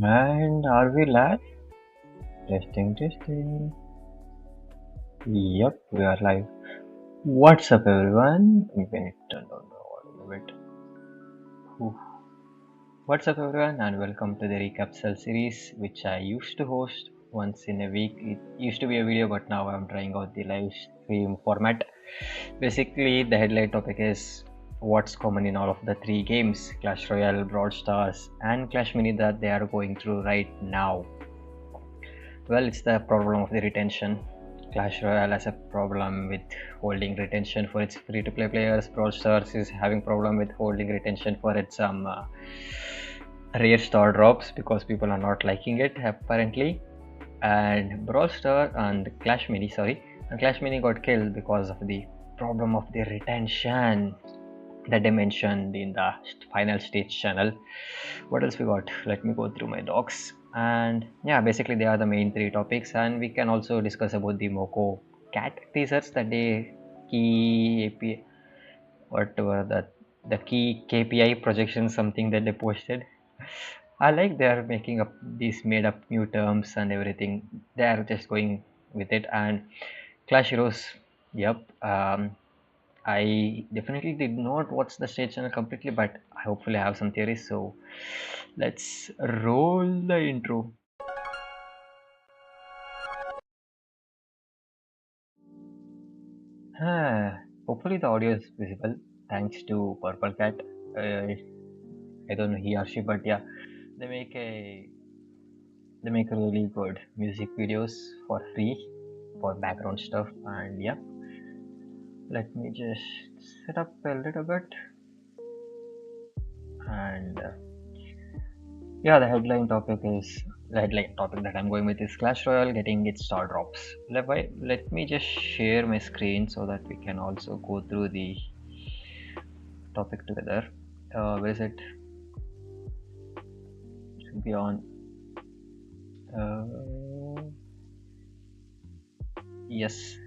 And are we live? Testing, testing. Yep, we are live. What's up, everyone? I'm going to turn down the volume a bit. Oof. What's up, everyone, and welcome to the Recapcell series, which I used to host once in a week. It used to be a video, but now I'm trying out the live stream format. Basically, the headline topic is what's common in all of the three games: Clash Royale, Brawl Stars, and Clash Mini that they are going through right now. Well, it's the problem of the retention. Clash Royale has a problem with holding retention for its free-to-play players. Brawl Stars is having problem with holding retention for its rare star drops because people are not liking it apparently. And Brawl Star and Clash Mini, and Clash Mini got killed because of the problem of the retention that they mentioned in the final stage channel. What else we got? Let me go through my docs. And yeah, basically they are the main three topics, and we can also discuss about the Moko cat teasers that they key API, whatever that the key KPI projection, something that they posted. I like they are making up these made up new terms and everything. They are just going with it. And Clash Heroes, yep. I definitely did not watch the stage channel completely, but I hopefully have some theories. So let's roll the intro. Hopefully the audio is visible thanks to Purple Cat. I don't know he or she, but yeah, they make a they make really good music videos for free for background stuff. And yeah, let me just set up a little bit. And yeah, the headline topic that I'm going with is Clash Royale getting its star drops. Let me just share my screen so that we can also go through the topic together. Where is it? It should be on. Yes,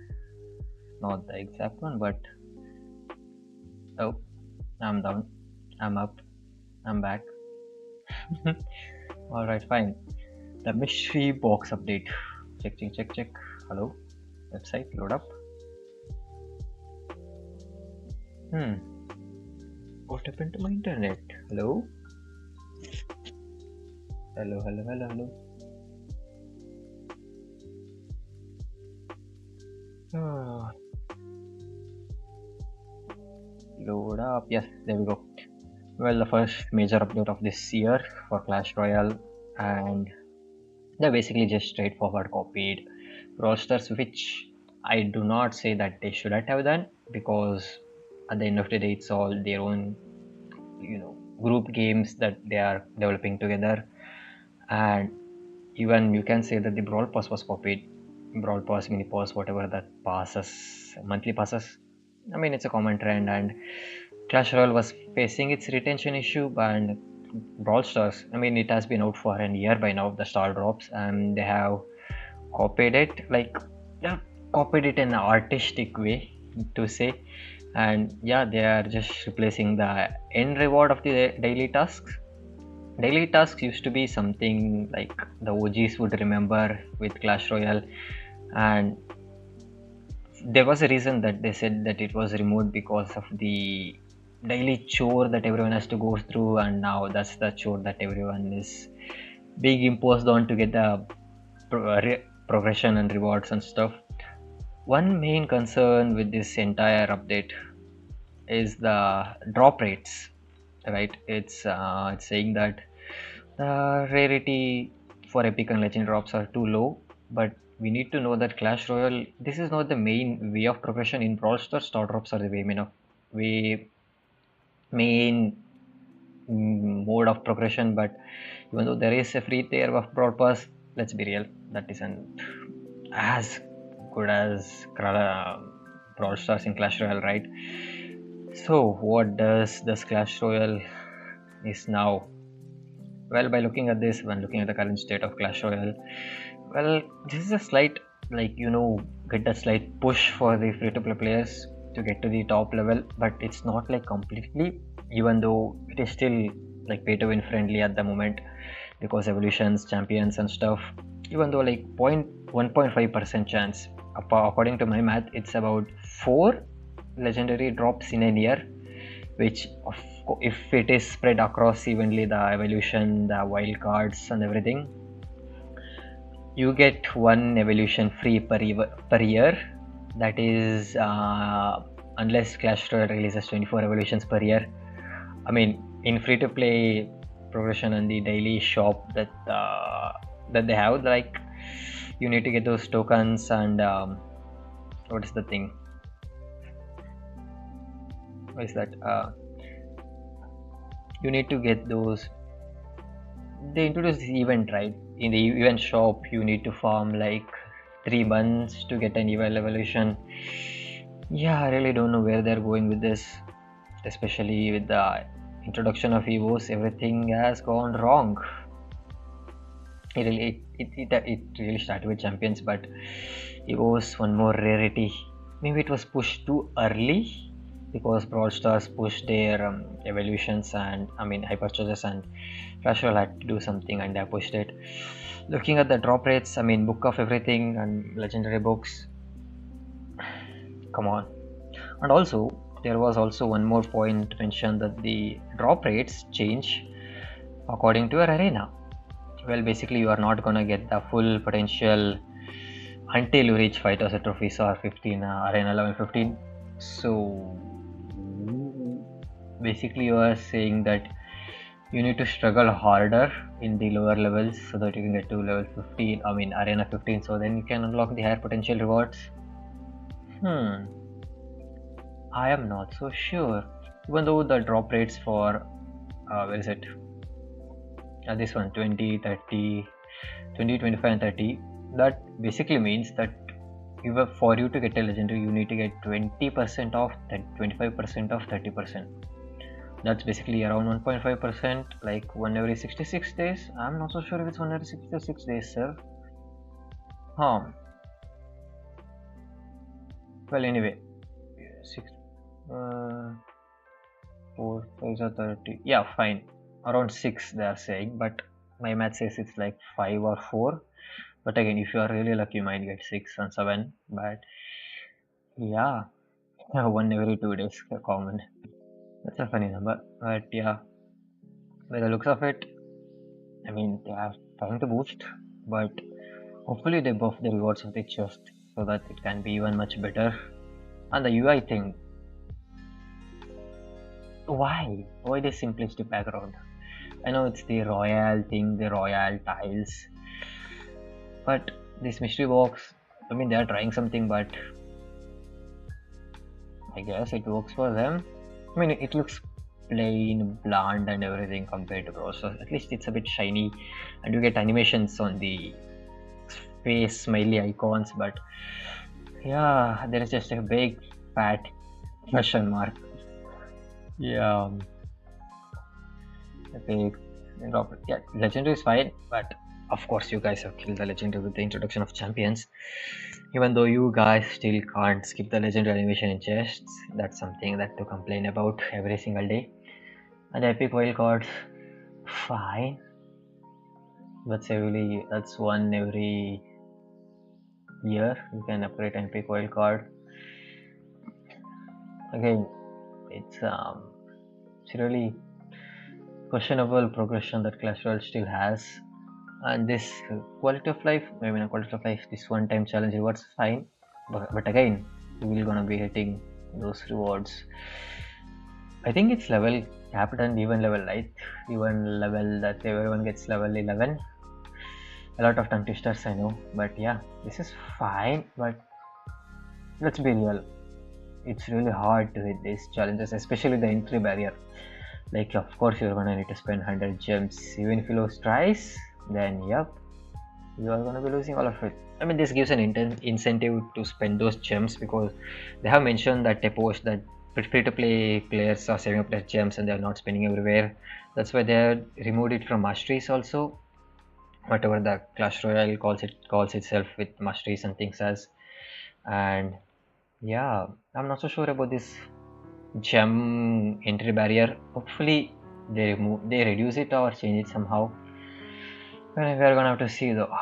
not the exact one, but oh, I'm down, I'm up, I'm back. Alright, fine. The mystery box update. Check. Hello, website load up. What happened to my internet? Hello? Hello. Load up. Yes, there we go. Well, the first major update of this year for Clash Royale, and they basically just straightforward copied rosters, which I do not say that they shouldn't have done, because at the end of the day, it's all their own, group games that they are developing together. And even you can say that the Brawl Pass was copied. Brawl Pass, Mini Pass, whatever that passes, monthly passes. I mean, it's a common trend, and Clash Royale was facing its retention issue, and Brawl Stars, I mean, it has been out for a year by now, the star drops, and they have copied it, they have copied it in an artistic way, to say. And yeah, they are just replacing the end reward of the daily tasks. Daily tasks used to be something like the OGs would remember with Clash Royale, and there was a reason that they said that it was removed because of the daily chore that everyone has to go through, and now that's the chore that everyone is being imposed on to get the progression and rewards and stuff. One main concern with this entire update is the drop rates, right? It's saying that the rarity for epic and legend drops are too low, but we need to know that Clash Royale, this is not the main way of progression. In Brawl Stars, star drops are the main mode of progression. But even though there is a free tier of Brawl Pass, let's be real, that isn't as good as Brawl Stars in Clash Royale, right? So what does this Clash Royale is now? Well, by looking at this, when looking at the current state of Clash Royale, well, this is a slight, get a slight push for the free-to-play players to get to the top level, but it's not like completely, even though it is still like pay-to-win friendly at the moment. because evolutions, champions and stuff, even though like 1.5% chance, according to my math, it's about 4 legendary drops in a year, which if it is spread across evenly, the evolution, the wild cards and everything, you get 1 evolution free per year. That is unless Clash Royale releases 24 evolutions per year. I mean, in free to play progression and the daily shop that they have, like you need to get those tokens and what is the thing? What is that? You need to get those. They introduced this event, right? In the event shop, you need to farm like 3 months to get an evolution. Yeah, I really don't know where they're going with this, especially with the introduction of evos. Everything has gone wrong. It really started with champions, but evos, one more rarity. Maybe it was pushed too early because Brawl Stars pushed their evolutions and hypercharges, and Clash Royale had to do something and they pushed it. Looking at the drop rates, book of everything and legendary books, come on. And also there was also one more point mentioned, that the drop rates change according to your arena. Well, basically you are not gonna get the full potential until you reach 5000 trophies or 15 arena level 15. So basically you are saying that you need to struggle harder in the lower levels so that you can get to level 15, arena 15, so then you can unlock the higher potential rewards. I am not so sure. Even though the drop rates for where is it? This one, 20, 30, 20, 25 and 30, that basically means that for you to get a legendary, you need to get 20% off, 25% off, 30%. That's basically around 1.5%, like 1 every 66 days. I'm not so sure if it's 1 every 66 days, sir. Well, anyway, 4, 5 are 30. Yeah, fine. Around 6 they are saying, but my math says it's like 5 or 4. But again, if you are really lucky, you might get 6 and 7. But yeah, 1 every 2 days common. That's a funny number. But yeah, by the looks of it, they are trying to boost, but hopefully they buff the rewards of the chest so that it can be even much better. And the UI thing, why this simplistic background? I know it's the royal thing, the royal tiles, but this mystery box, they are trying something, but I guess it works for them. It looks plain, bland and everything compared to Brawl Stars. At least it's a bit shiny and you get animations on the face, smiley icons, but yeah, there is just a big fat question mark. Yeah, a big drop. Yeah, legendary is fine, but of course you guys have killed the legendary with the introduction of champions. Even though you guys still can't skip the legendary animation in chests, that's something that to complain about every single day. And epic wild cards, fine. That's 1 every year you can operate an epic wild card. Again, it's really questionable progression that Clash Royale still has. And this quality of life, this one-time challenge rewards, fine, but again, you will gonna be hitting those rewards. I think it's level capped and even level, right? Even level that everyone gets level 11. A lot of tongue twisters, I know, but yeah, this is fine. But let's be real, it's really hard to hit these challenges, especially the entry barrier. Like, of course, you're gonna need to spend 100 gems. Even if you lose twice, then yep, you are gonna be losing all of it. This gives an incentive to spend those gems, because they have mentioned that they post that free-to-play players are saving up their gems and they are not spending everywhere. That's why they have removed it from masteries also. Whatever the Clash Royale calls itself with masteries and things as. And yeah, I'm not so sure about this gem entry barrier. Hopefully they reduce it or change it somehow. we're gonna have to see though.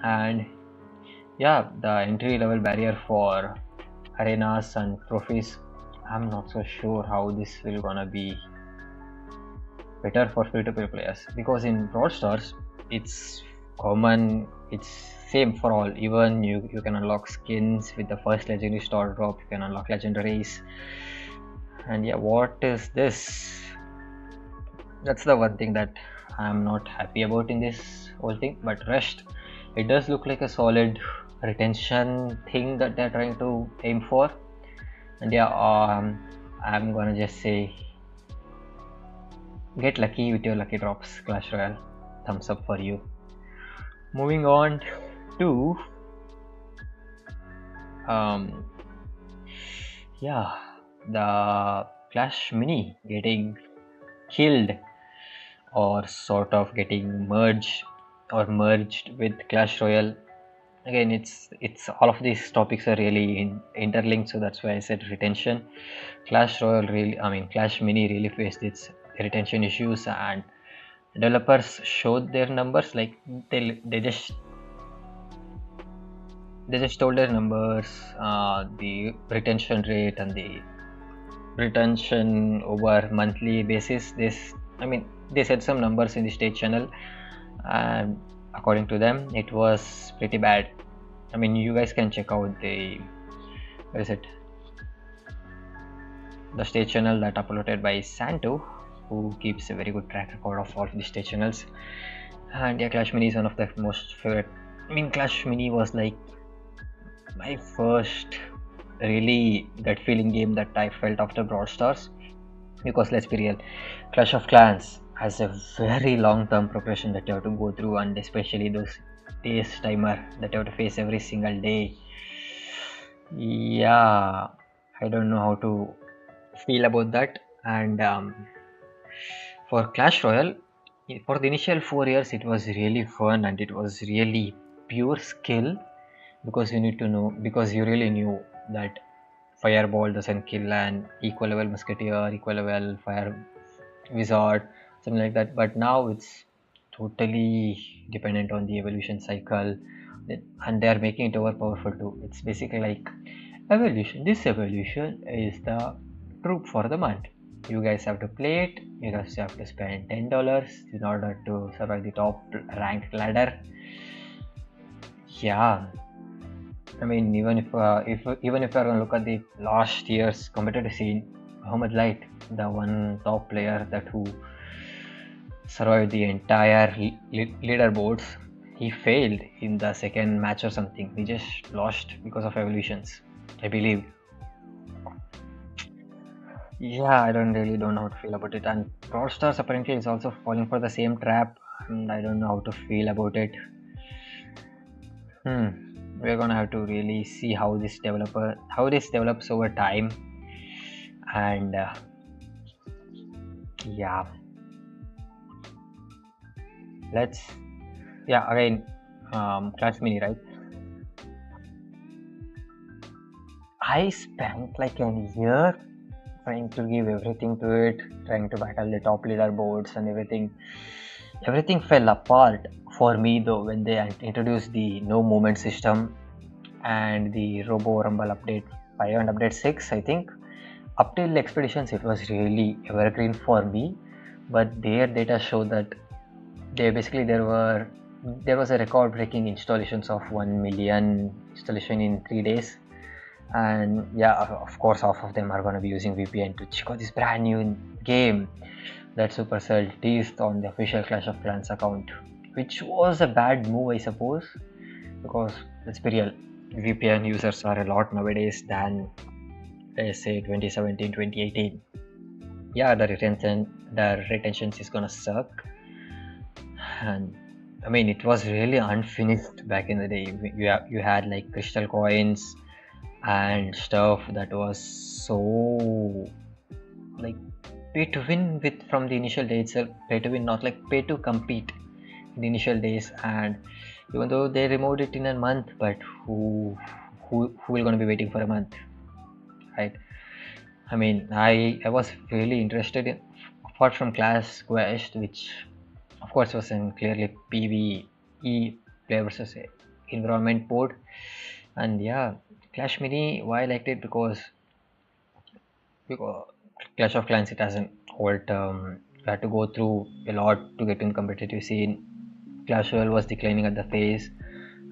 And yeah, the entry level barrier for arenas and trophies, I'm not so sure how this will gonna be better for free-to-play players, because in Brawl Stars it's common, it's same for all. Even you can unlock skins with the first legendary star drop, you can unlock legendaries. And yeah, what is this? That's the one thing that I'm not happy about in this whole thing. But rest, it does look like a solid retention thing that they're trying to aim for. And yeah, I'm gonna just say, get lucky with your lucky drops, Clash Royale. Thumbs up for you. Moving on to yeah, the Clash Mini getting killed, or sort of getting merged with Clash Royale. Again, it's all of these topics are really interlinked, so that's why I said retention. Clash Royale really, I mean Clash Mini really faced its retention issues, and developers showed their numbers, like they just told their numbers, the retention rate and the retention over monthly basis. They said some numbers in the state channel, and according to them it was pretty bad. I mean, you guys can check out the state channel that uploaded by Santo, who keeps a very good track record of all of the state channels. And yeah, Clash Mini is one of the most favorite. I mean, Clash Mini was like my first really gut feeling game that I felt after Brawl Stars, because let's be real, Clash of Clans has a very long term progression that you have to go through, and especially those days timer that you have to face every single day. Yeah, I don't know how to feel about that. And for Clash Royale, for the initial 4 years it was really fun, and it was really pure skill, because you really knew that fireball doesn't kill an equal level musketeer, equal level fire wizard, something like that. But now it's totally dependent on the evolution cycle, and they are making it over powerful too. It's basically like evolution. This evolution is the troop for the month. You guys have to play it. You guys have to spend $10 in order to survive the top ranked ladder. Yeah, I mean, even if you're gonna look at the last year's competitive scene, Muhammad Light, the one top player that who survived the entire leaderboards, he failed in the second match or something. He just lost because of evolutions, I believe. Yeah, I don't know how to feel about it. And Brawl Stars apparently is also falling for the same trap, and I don't know how to feel about it. We're gonna have to really see how this develops over time. And yeah, again, Clash Mini, right? I spent like a year trying to give everything to it, trying to battle the top leaderboards and everything. Everything fell apart for me though when they introduced the no movement system and the Robo Rumble update 5 and update 6, I think. Up till Expeditions it was really evergreen for me, but their data showed that there was a record breaking installations of 1 million installation in 3 days. And yeah, of course half of them are going to be using VPN to check out this brand new game that Supercell teased on the official Clash of Clans account, which was a bad move, I suppose, because let's be real, VPN users are a lot nowadays than, let's say, 2017, 2018. Yeah, the retention is gonna suck, and I mean it was really unfinished back in the day. You had like crystal coins and stuff that was so like pay to win from the initial day itself. Pay to win, not like pay to compete in the initial days. And even though they removed it in a month, but who will gonna be waiting for a month, right? I mean, I was really interested in, apart from Clash Quest, which Of course, it was in clearly PvE, player versus environment mode. And yeah, Clash Mini, why I liked it because Clash of Clans, it has an old you had to go through a lot to get in competitive scene. Clash Royale was declining at the phase,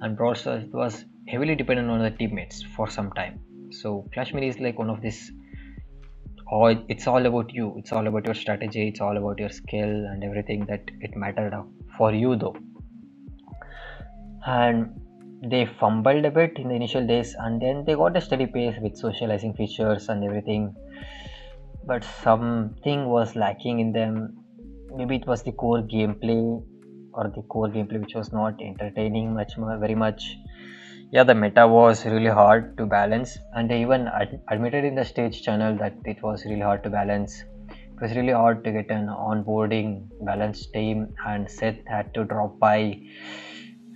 and Brawl Stars was heavily dependent on the teammates for some time. So Clash Mini is like one of this. Oh, it's all about you. It's all about your strategy. It's all about your skill and everything that it mattered for you though. And they fumbled a bit in the initial days, and then they got a steady pace with socializing features and everything, but something was lacking in them. Maybe it was the core gameplay, or the core gameplay which was not entertaining much more, very much. Yeah, the meta was really hard to balance, and they even admitted in the stage channel that it was really hard to balance. It was really hard to get an onboarding balanced team, and Seth had to drop by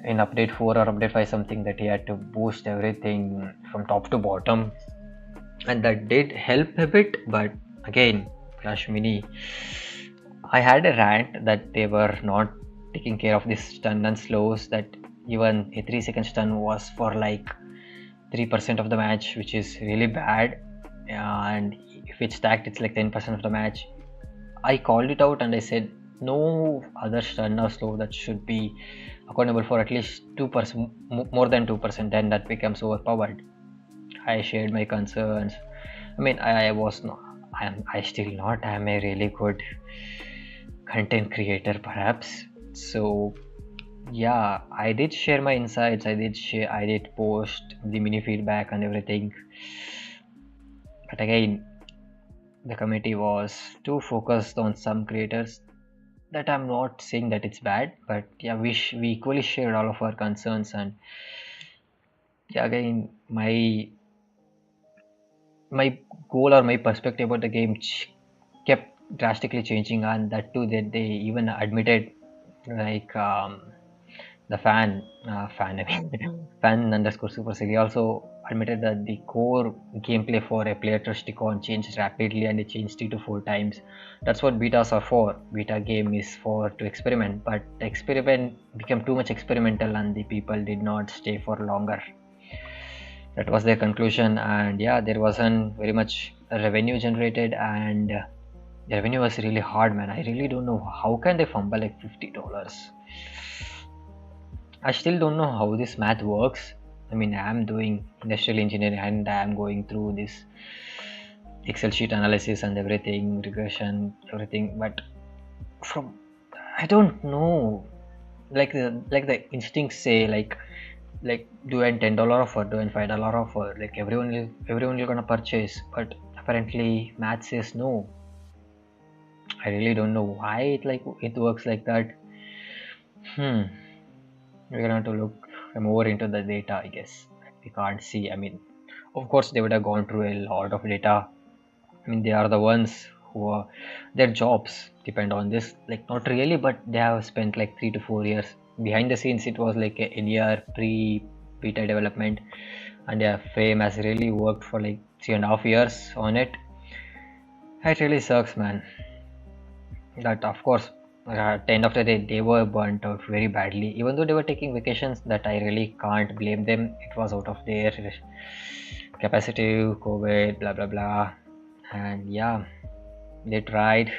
in update 4 or update 5 something, that he had to boost everything from top to bottom, and that did help a bit. But again, Clash Mini, I had a rant that they were not taking care of this stun and slows, that even a 3-second stun was for like 3% of the match, which is really bad. And if it's stacked, it's like 10% of the match. I called it out and I said no other stun or slow that should be accountable for at least 2%, more than 2%, then that becomes overpowered. I shared my concerns. I mean, I was not, I still not am a really good content creator perhaps. So yeah, I did share my insights. I did post the mini feedback and everything. But again, the committee was too focused on some creators, that I'm not saying that it's bad, but yeah, we equally shared all of our concerns. And yeah, again, my goal or my perspective about the game kept drastically changing, and that too that they even admitted, like the fan, I mean, fan underscore supercell, he also admitted that the core gameplay for a player to stick on changed rapidly, and it changed 3 to 4 times. That's what betas are for. Beta game is for to experiment, but the experiment became too much experimental, and the people did not stay for longer. That was their conclusion. And yeah, there wasn't very much revenue generated, and the revenue was really hard, man. I really don't know how can they fumble like $50. I still don't know how this math works. I mean, I'm doing industrial engineering and I'm going through this Excel sheet analysis and everything, regression, everything. But from, I don't know. Like the instincts say, like do an $10 offer, do an $5 offer. Like everyone will gonna purchase. But apparently, math says no. I really don't know why it works like that. Hmm. We're gonna have to look more into the data, I guess. We can't see. I mean, of course, they would have gone through a lot of data. I mean, they are the ones who are, their jobs depend on this. Like, not really, but they have spent like 3 to 4 years behind the scenes. It was like a year pre beta development, and yeah, Fame has really worked for like 3.5 years on it. It really sucks, man. That of course, at the end of the day, they were burnt out very badly. Even though they were taking vacations, that I really can't blame them. It was out of their capacity, COVID, blah blah blah. And yeah, they tried,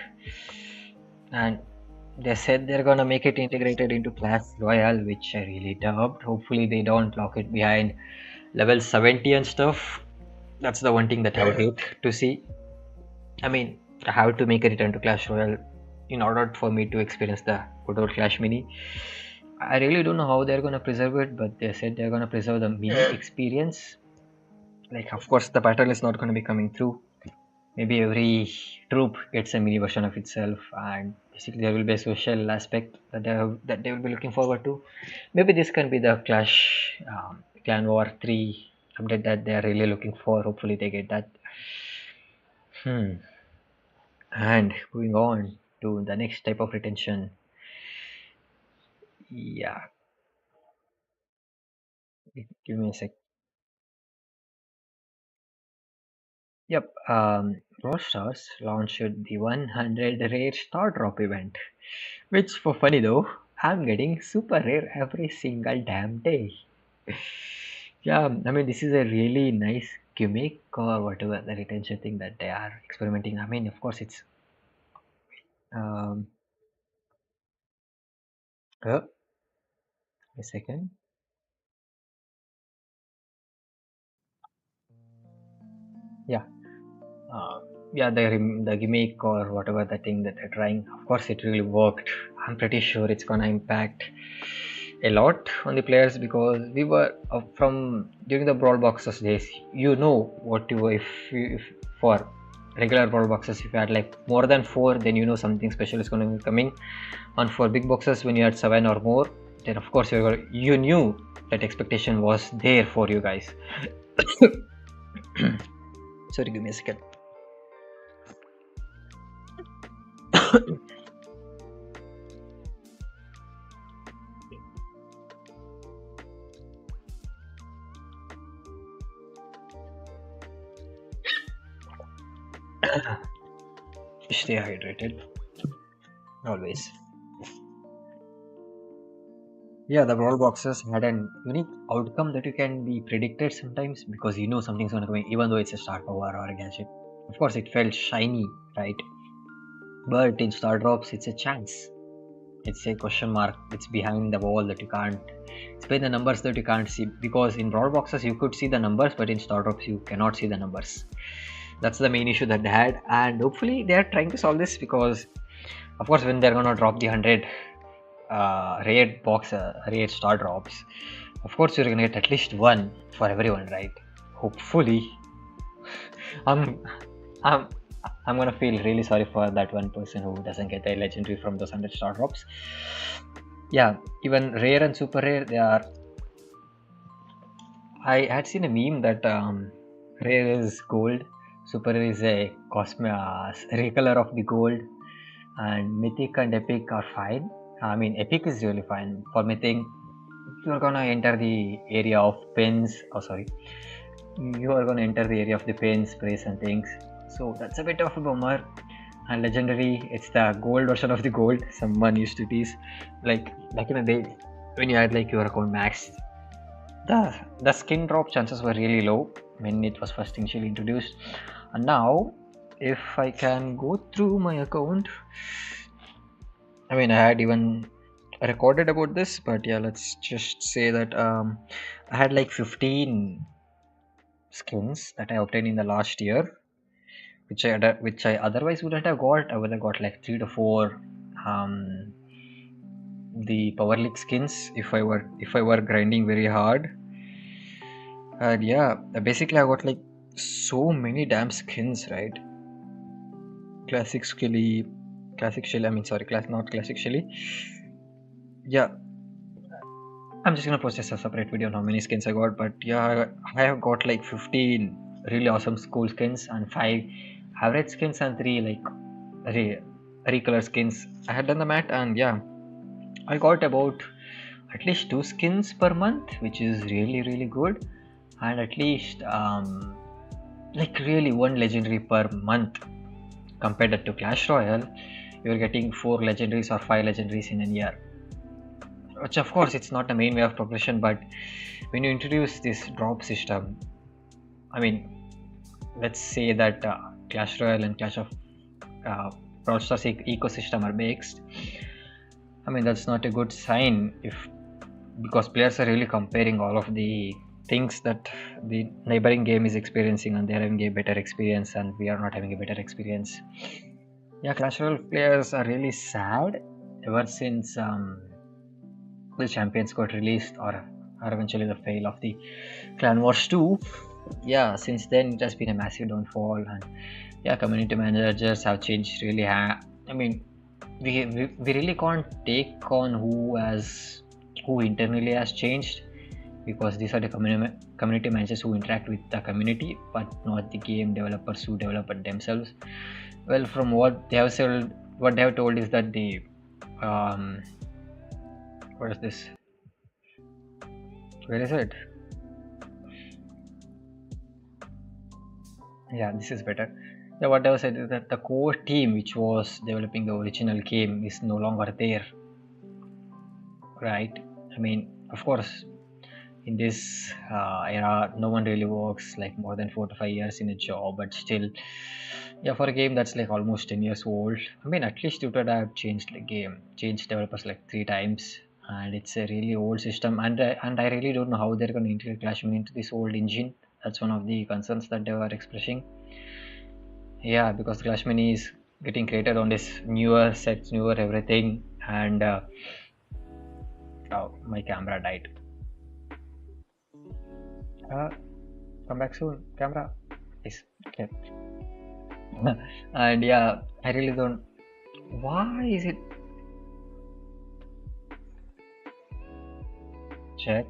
and they said they're gonna make it integrated into Clash Royale, which I really doubt. Hopefully, they don't lock it behind level 70 and stuff. That's the one thing that I would hate to see. I mean, I have to make a return to Clash Royale in order for me to experience the good old Clash Mini. I really don't know how they're gonna preserve it, but they said they're gonna preserve the mini experience. Like, of course, the battle is not gonna be coming through. Maybe every troop gets a mini version of itself, and basically there will be a social aspect that they will be looking forward to. Maybe this can be the Clash Clan War 3 update that they are really looking for. Hopefully, they get that. Hmm. And moving on to the next type of retention. Yeah, give me a sec. Yep, Brawlstars launched the 100 rare star drop event. Which for funny though, I'm getting super rare every single damn day. Yeah, I mean this is a really nice gimmick or whatever the retention thing that they are experimenting. I mean, of course, it's um uh, a second. Yeah, uh, yeah, the gimmick or whatever the thing that they're trying. Of course, it really worked. I'm pretty sure it's gonna impact a lot on the players because we were from during the brawl boxes days. You know what you if for regular brawl boxes, if you had like more than four, then you know something special is going to be coming. And for big boxes, when you had seven or more, then of course you knew that expectation was there for you guys. Sorry, give me a second. Stay hydrated always. Yeah, the brawl boxes had an unique outcome that you can be predicted sometimes because you know something's gonna come in, even though it's a star power or a gadget. Of course, it felt shiny, right? But in star drops, it's a chance. It's a question mark. It's behind the wall that you can't. It's by the numbers that you can't see because in brawl boxes you could see the numbers, but in star drops you cannot see the numbers. That's the main issue that they had, and hopefully they are trying to solve this because, of course, when they're gonna drop the 100 rare box, rare star drops, of course you're gonna get at least one for everyone, right? Hopefully, I'm, I'm, I'm gonna feel really sorry for that one person who doesn't get a legendary from those 100 star drops. Yeah, even rare and super rare, they are. I had seen a meme that rare is gold, super rare is a recolor of the gold, and mythic and epic are fine. I mean, epic is really fine. For mythic, you're gonna enter the area of pins. Oh, sorry, you are gonna enter the area of the pins, sprays, and things. So that's a bit of a bummer. And legendary, it's the gold version of the gold. Someone used to tease, like back in the day when you had like your account maxed. The skin drop chances were really low when it was first initially introduced, and now if I can go through my account, I mean, I had even recorded about this, but yeah, let's just say that I had like 15 skins that I obtained in the last year, which I otherwise wouldn't have got. I would have got like 3 to 4 um, the power league skins if I were grinding very hard. And yeah, basically I got like so many damn skins, right? Classic Skelly, Classic Shelly. I mean, sorry, not Classic Shelly. Yeah, I'm just gonna post a separate video on how many skins I got, but yeah, I have got like 15 really awesome school skins and 5 average skins and 3 like recolor skins. I had done the math and yeah, I got about at least 2 skins per month, which is really good, and at least like really 1 legendary per month. Compared to Clash Royale, you're getting 4 legendaries or 5 legendaries in a year, which of course it's not the main way of progression, but when you introduce this drop system, I mean, let's say that Clash Royale and Clash of uh, Brawl Stars ecosystem are mixed. I mean, that's not a good sign if because players are really comparing all of the things that the neighboring game is experiencing and they're having a better experience and we are not having a better experience. Yeah, Clash Royale players are really sad ever since the champions got released or eventually the fail of the Clan Wars 2. Yeah, since then it has been a massive downfall, and yeah, community managers have changed really. I mean, we really can't take on who internally has changed because these are the community managers who interact with the community, but not the game developers who develop it themselves. Well, from what they have said, what they have told is that the um, what is this? Where is it? Yeah, this is better. Yeah, what I was saying is that the core team which was developing the original game is no longer there, right? I mean, of course, in this era, no one really works like more than 4 to 5 years in a job, but still, yeah, for a game that's like almost 10 years old, I mean, at least Tutor have changed the game, changed developers like 3 times, and it's a really old system. And I really don't know how they're going to integrate clashmini into this old engine. That's one of the concerns that they were expressing. Yeah, because Clash Mini is getting created on this newer sets, newer everything, and oh, my camera died. Uh, Come back soon, camera. Yes, okay. And yeah, I really don't. Why is it? Check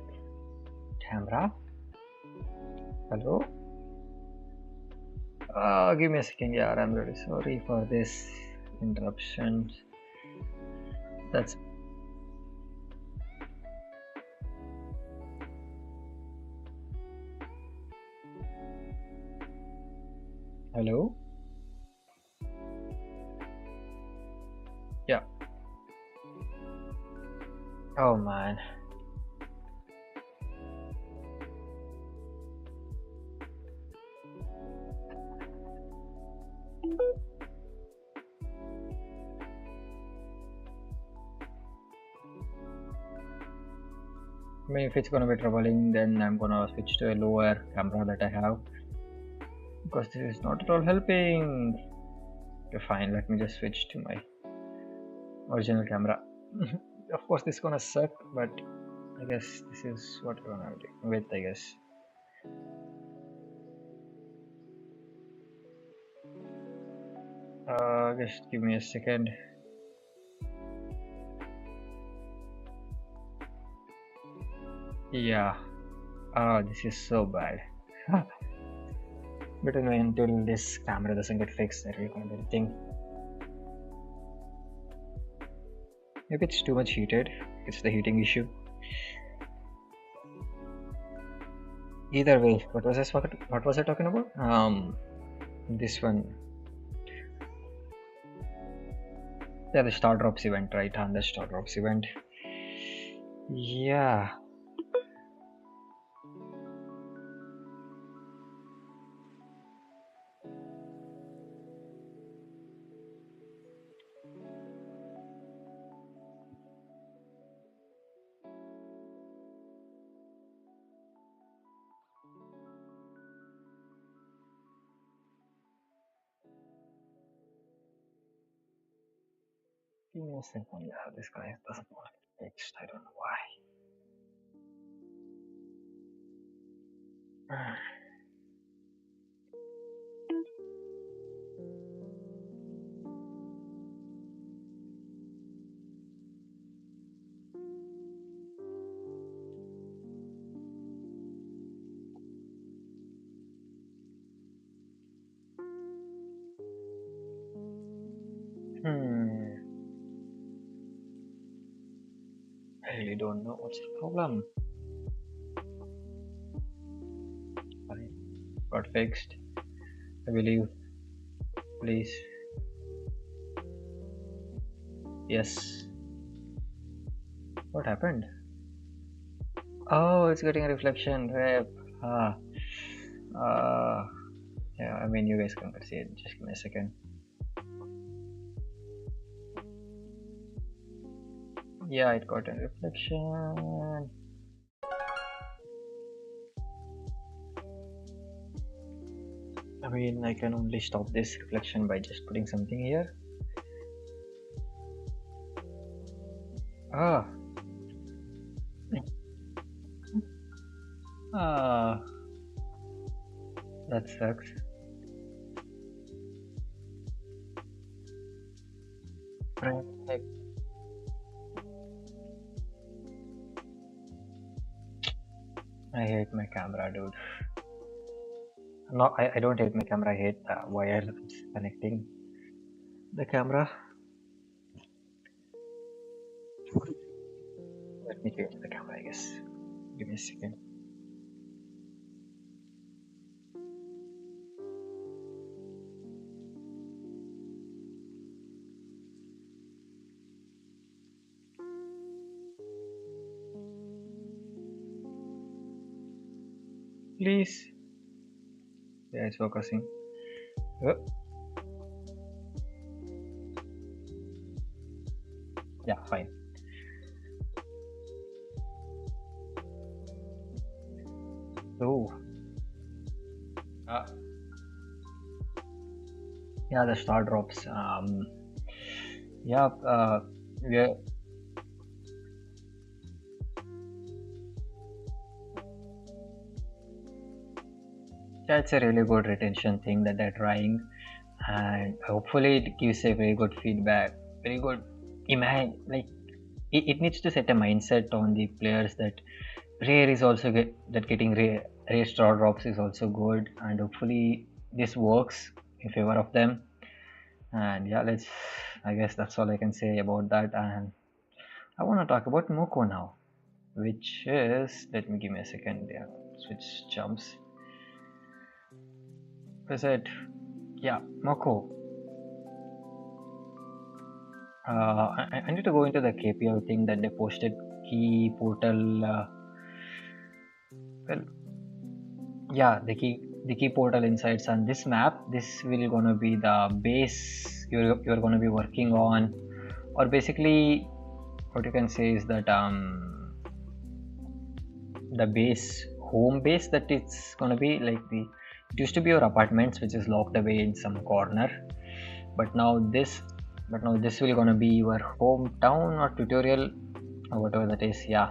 camera. Hello. Give me a second. Yeah, I'm really sorry for this interruption. That's hello. Yeah. Oh man. I mean, if it's gonna be troubling, then I'm gonna switch to a lower camera that I have because this is not at all helping. Okay, fine. Let me just switch to my original camera. Of course, this is gonna suck, but I guess this is what I'm gonna do with. I guess. Just give me a second. Yeah. This is so bad. But anyway, until this camera doesn't get fixed, I really can't do anything. Maybe it's too much heated. It's the heating issue. Either way, what was I talking about? This one. Yeah, the Star Drops event, right? On the Star Drops event. Yeah. Give me a second. Yeah, this guy doesn't want it fixed. I don't know why. Hmm. I really don't know what's the problem. Fine. Got fixed. I believe. Please. Yes. What happened? Oh, it's getting a reflection. Rep. Ah. Uh, yeah, I mean, you guys can see it. Just give me a second. Yeah, it got a reflection. I mean, I can only stop this reflection by just putting something here. Ah. Ah. That sucks. Right. I hate my camera, dude. No, I don't hate my camera. I hate the wire that's connecting the camera. Let me change the camera, I guess. Give me a second. Please. Yeah, it's focusing. Yeah, fine. Oh. Yeah, the star drops. Yeah, yeah, that's a really good retention thing that they're trying, and hopefully it gives a very good feedback, very good imagine. Like it needs to set a mindset on the players that rare is also getting rare star drops is also good, and hopefully this works in favor of them. And yeah, let's. I guess that's all I can say about that. And I want to talk about Moko now, which is, let me give me a second. Yeah, switch jumps. Is it? Yeah, Moko. I need to go into the KPI thing that they posted. Key portal. Well, yeah, the key portal insights on this map. This will gonna be the base you're gonna be working on, or basically what you can say is that the home base that it's gonna be like it used to be your apartments which is locked away in some corner, but now this will gonna be your hometown or tutorial or whatever that is. Yeah,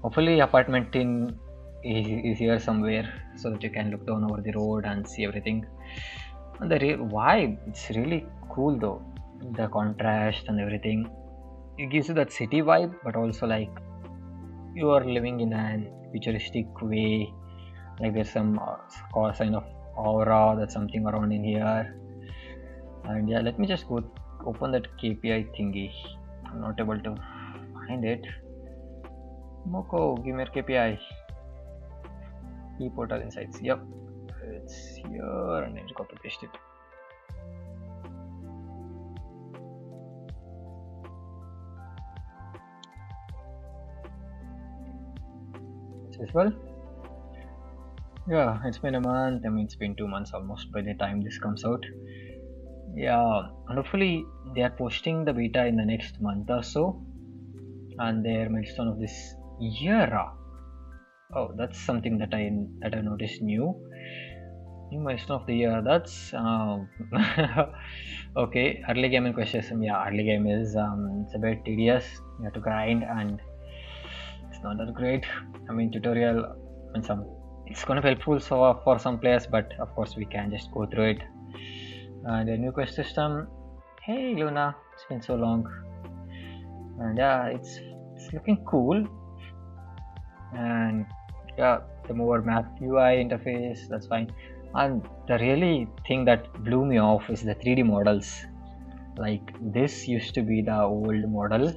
hopefully apartment in is here somewhere so that you can look down over the road and see everything. And the vibe, it's really cool though, the contrast and everything. It gives you that city vibe, but also like you are living in an futuristic way, like there's some sign of aura, that's something around in here. And yeah, let me just go open that KPI thingy. I'm not able to find it. Moko, give me your KPI. Key portal insights. Yep, it's here, and I just copy paste it. Successful. Yeah, it's been a month. I mean, it's been 2 months almost by the time this comes out. Yeah, and hopefully they are posting the beta in the next month or so, and their milestone of this year. Oh, that's something that I noticed new milestone of the year. That's okay. Early game in question. Yeah, early game is it's a bit tedious. You have to grind, and it's not that great. I mean, tutorial and it's gonna be helpful for some players, but of course we can just go through it. And a new quest system. Hey Luna, it's been so long. And yeah, it's looking cool. And yeah, the more map UI interface, that's fine. And the really thing that blew me off is the 3D models. Like this used to be the old model,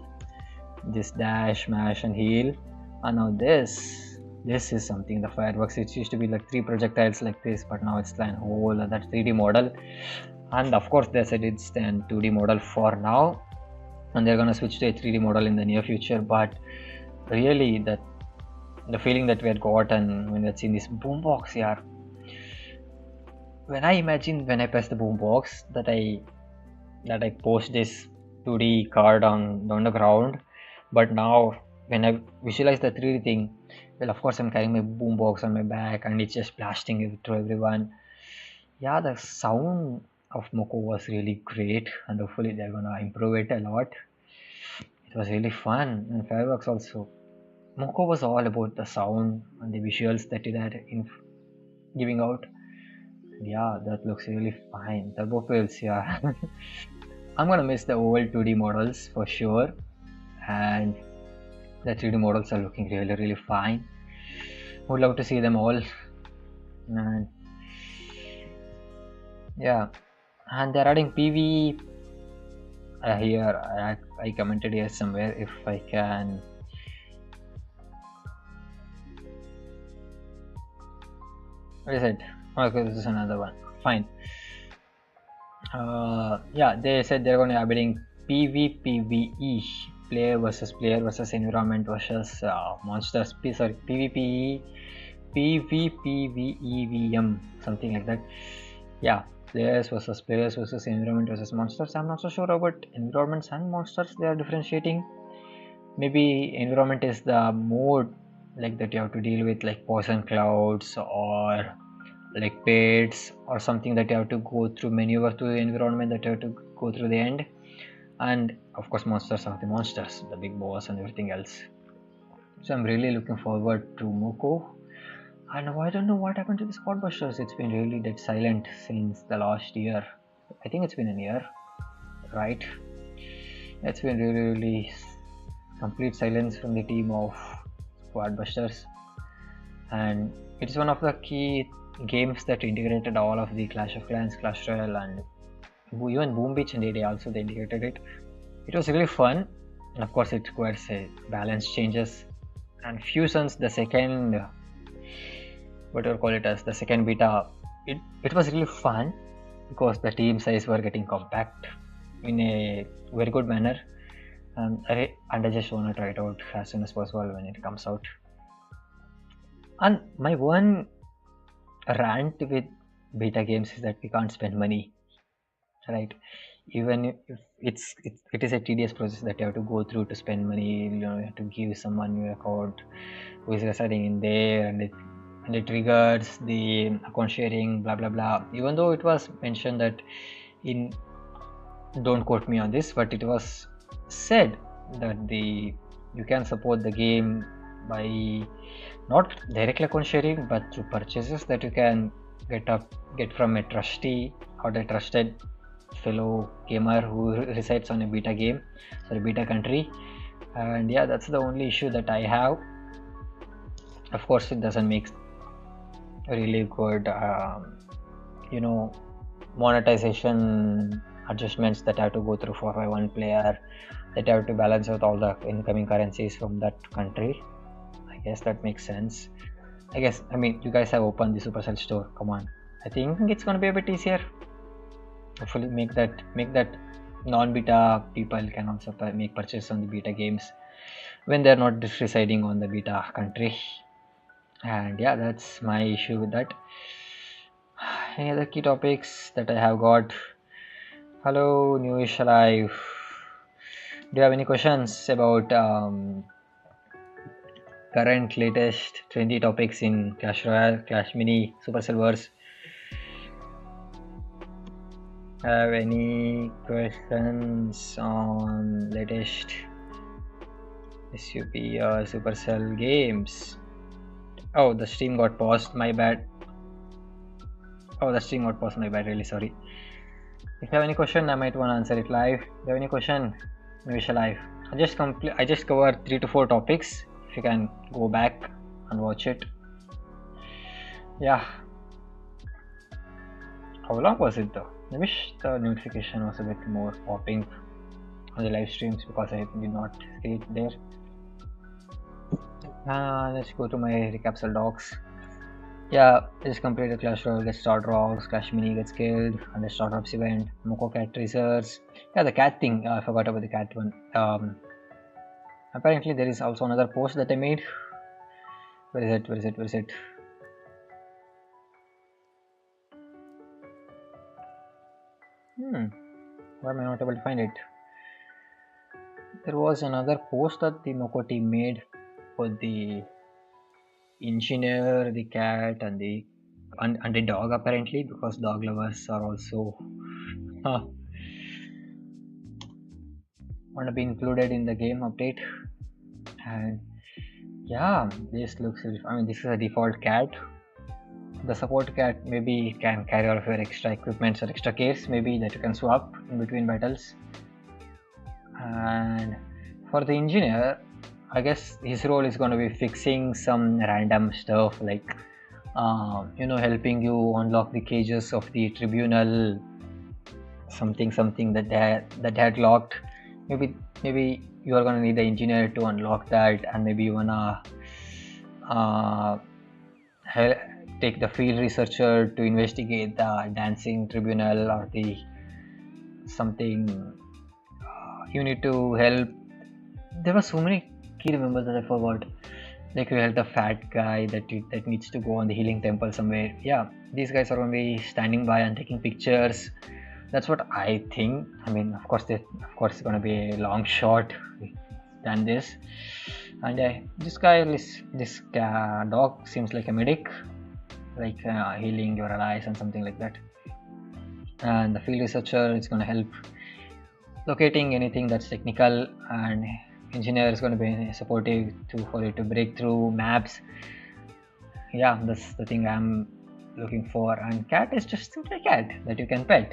this dash, mash and heal, and now this is something, the fireworks. It used to be like 3 projectiles like this, but now it's like whole that 3D model. And of course they said it's an 2D model for now, and they're gonna switch to a 3D model in the near future. But really, that the feeling that we had got, and when we had seen this boombox here, when I press the boombox that I post this 2D card on the ground, but now when I visualize the 3D thing, well, of course I'm carrying my boombox on my back and it's just blasting it to everyone. Yeah, the sound of Moko was really great, and hopefully they're gonna improve it a lot. It was really fun, and fireworks also. Moko was all about the sound and the visuals that it had in giving out. Yeah, that looks really fine. Turbo pills, yeah. I'm gonna miss the old 2D models for sure, and the 3D models are looking really fine. Would love to see them all. And yeah, and they're adding PV here. I commented here somewhere if I can. What is it? Okay, this is another one. Fine. Yeah, they said they're going to be adding PvPvE, player versus environment versus monsters. Sorry, PvPe PvPvEVM, something like that. Yeah, players versus environment versus monsters. I'm not so sure about environments and monsters. They are differentiating. Maybe environment is the mode like that you have to deal with, like poison clouds or like pits or something that you have to go through, maneuver through the environment that you have to go through the end. And of course monsters are the monsters, the big boss and everything else. So I'm really looking forward to Moko. And I don't know what happened to the Spotbusters. It's been really dead silent since the last year. I think it's been a year, right? It's been really complete silence from the team of Squadbusters. And it's one of the key games that integrated all of the Clash of Clans, Clash Royale, and even Boom Beach and DD also they integrated it. It was really fun, and of course it requires a balance changes and fusions. The second, whatever call it as the second beta, it was really fun because the team size were getting compact in a very good manner, and I just want to try it out as soon as possible when it comes out. And my one rant with beta games is that we can't spend money, right? Even if it is a tedious process that you have to go through to spend money. You know, you have to give someone your account who is residing in there, and it triggers the account sharing, blah blah blah. Even though it was mentioned that in, don't quote me on this, but it was said that you can support the game by not direct account sharing but through purchases that you can get from a trustee or a trusted fellow gamer who resides on a beta game, sorry, beta country. And yeah, that's the only issue that I have. Of course it doesn't make really good you know, monetization adjustments that I have to go through for my one player, that I have to balance out all the incoming currencies from that country. I guess that makes sense. I guess, I mean, you guys have opened the Supercell store, come on. I think it's gonna be a bit easier. Hopefully make that non-beta people can also make purchase on the beta games when they're not residing on the beta country. And yeah, that's my issue with that. Any other key topics that I have got? Hello, newish alive. Do you have any questions about current latest trendy topics in Clash Royale, Clash Mini, Supercell Wars? Have any questions on latest SUP or Supercell games? Oh, the stream got paused, my bad. Oh, the stream got paused, my bad, really sorry. If you have any question, I might want to answer it live. If you have any question, maybe shall live. I just covered 3 to 4 topics. If you can go back and watch it. Yeah. How long was it though? I wish the notification was a bit more popping on the live streams because I did not see it there. Let's go to my Recapcell docs. Yeah, I just completed Clash Royale, get start rocks, Clash Mini gets killed, and the start drops event, Moko cat treasures. Yeah, the cat thing, I forgot about the cat one. Apparently there is also another post that I made. Where is it? Why am I not able to find it? There was another post that the Moko team made for the engineer, the cat, and the dog, apparently, because dog lovers are also want to be included in the game update. And yeah, this looks, I mean, this is a default cat. The support cat maybe can carry all of your extra equipments or extra gears maybe that you can swap in between battles. And for the engineer, I guess his role is going to be fixing some random stuff like you know, helping you unlock the cages of the tribunal, something that they had locked. Maybe you are going to need the engineer to unlock that, and maybe you wanna take the field researcher to investigate the dancing tribunal or the something. You need to help. There were so many key members that I forgot. Like we have the fat guy that needs to go on the healing temple somewhere. Yeah, these guys are going to be standing by and taking pictures. That's what I think. I mean, of course, it's going to be a long shot than this. And this dog seems like a medic, like healing your allies and something like that. And the field researcher is going to help locating anything that's technical, and engineer is going to be supportive for you to break through maps. Yeah, that's the thing I'm looking for. And cat is just simply a cat that you can pet.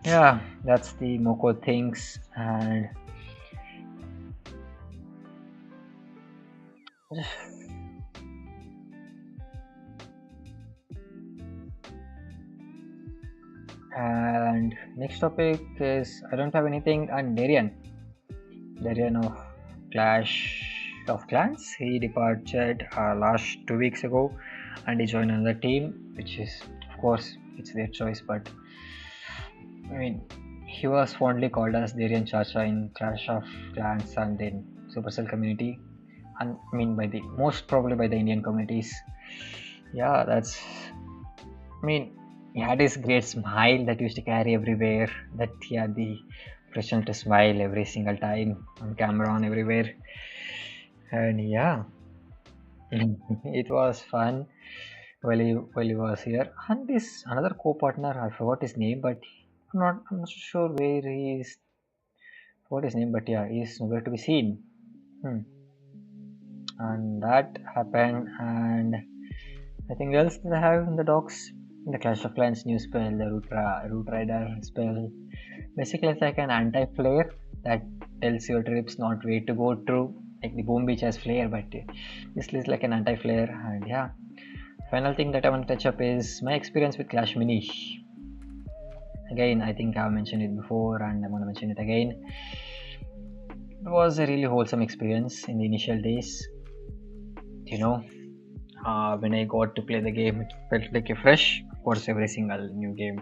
Yeah, that's the Moko things. And next topic is I don't have anything on Darien of Clash of Clans. He departed last 2 weeks ago, and he joined another team, which is, of course, it's their choice. But I mean, he was fondly called as Darien Chacha in Clash of Clans and in Supercell community, and I mean by the most probably by the Indian communities. Yeah, that's. I mean, he had his great smile that used to carry everywhere. That he had the pressure to smile every single time on camera, on everywhere. And yeah, it was fun while he was here. And this another co-partner, I forgot his name, but I'm not sure where he is. What his name, but yeah, he's nowhere to be seen. Hmm. And that happened, and nothing else that I have in the docs. In the Clash of Clans new spell, the Root Rider spell. Basically, it's like an anti-flare that tells your troops not where to go through. Like the Boom Beach has flare, but this is like an anti-flare. And yeah, final thing that I want to touch up is my experience with clashmini. Again, I think I've mentioned it before, and I'm gonna mention it again. It was a really wholesome experience in the initial days. You know, when I got to play the game, it felt like a fresh. Of course, every single new game.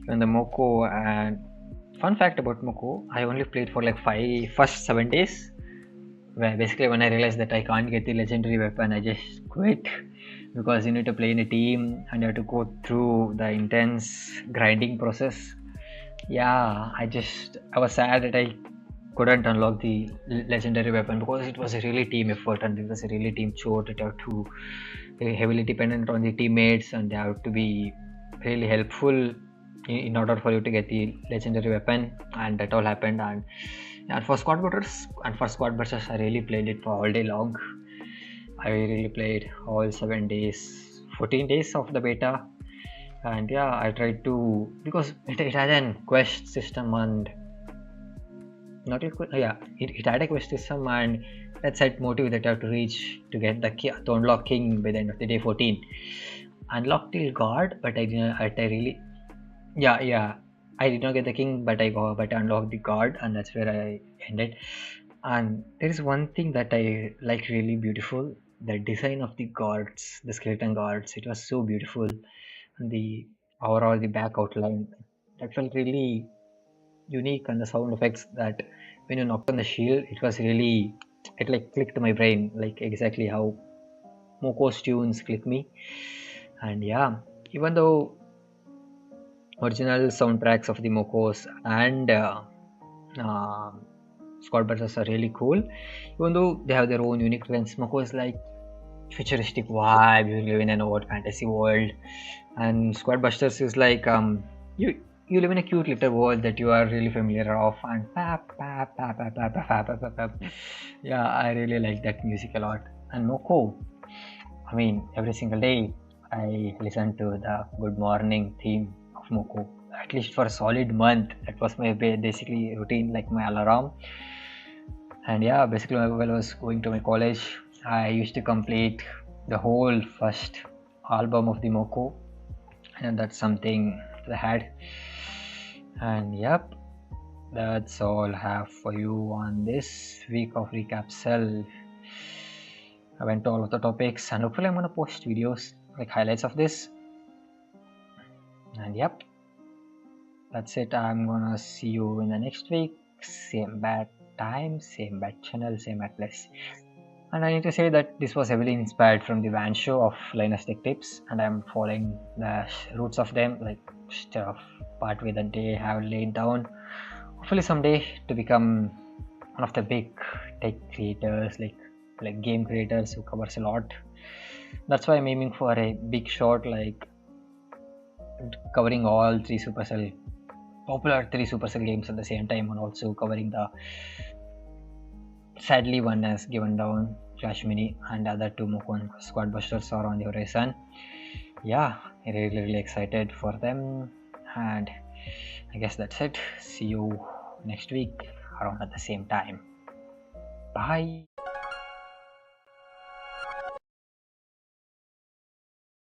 Even the Moko, and fun fact about Moko, I only played for like first 7 days. Where basically when I realized that I can't get the legendary weapon, I just quit, because you need to play in a team and you have to go through the intense grinding process. Yeah, I was sad that I couldn't unlock the legendary weapon, because it was a really team effort and it was a really team chore that you have to heavily dependent on the teammates, and they have to be really helpful in order for you to get the legendary weapon. And that all happened. And for squad butters I really played it for all day long. I really played all 7 days, 14 days of the beta. And yeah, I tried to, because it had an quest system, and not a yeah, it had a quest system, and that set motive that I have to reach to get the key, to unlock king by the end of the day 14. Unlocked till god, but I didn't. I really, yeah. I did not get the king, but I unlocked the god, and that's where I ended. And there is one thing that I like really beautiful: the design of the gods, the skeleton gods. It was so beautiful, and the overall the back outline that felt really unique, and the sound effects that when you knocked on the shield, it like clicked to my brain, like exactly how Moko's tunes click me. And yeah, even though original soundtracks of the Mokos and uh, Squad Busters are really cool, even though they have their own unique trends. Moko is like futuristic vibe, you live in an old fantasy world, and Squad Busters is like you live in a cute little world that you are really familiar of. And yeah, I really like that music a lot. And Moko, I mean, every single day I listen to the good morning theme of Moko, at least for a solid month. That was my basically routine, like my alarm. And yeah, basically while I was going to my college, I used to complete the whole first album of the Moko, and that's something that I had. And yep, that's all I have for you on this week of Recapcell. I went to all of the topics, and hopefully I'm gonna post videos like highlights of this. And yep, that's it. I'm gonna see you in the next week. Same bad time, same bad channel, same bad place. And I need to say that this was heavily inspired from the Van show of Linus Tech Tips, and I'm following the roots of them, like stuff pathway that they have laid down. Hopefully someday to become one of the big tech creators, like game creators who covers a lot. That's why I'm aiming for a big shot, like covering all popular three Supercell games at the same time, and also covering the sadly one has given down clashmini, and other two Mukon squad busters are on the horizon. Yeah, really excited for them, and I guess that's it. See you next week around at the same time. Bye.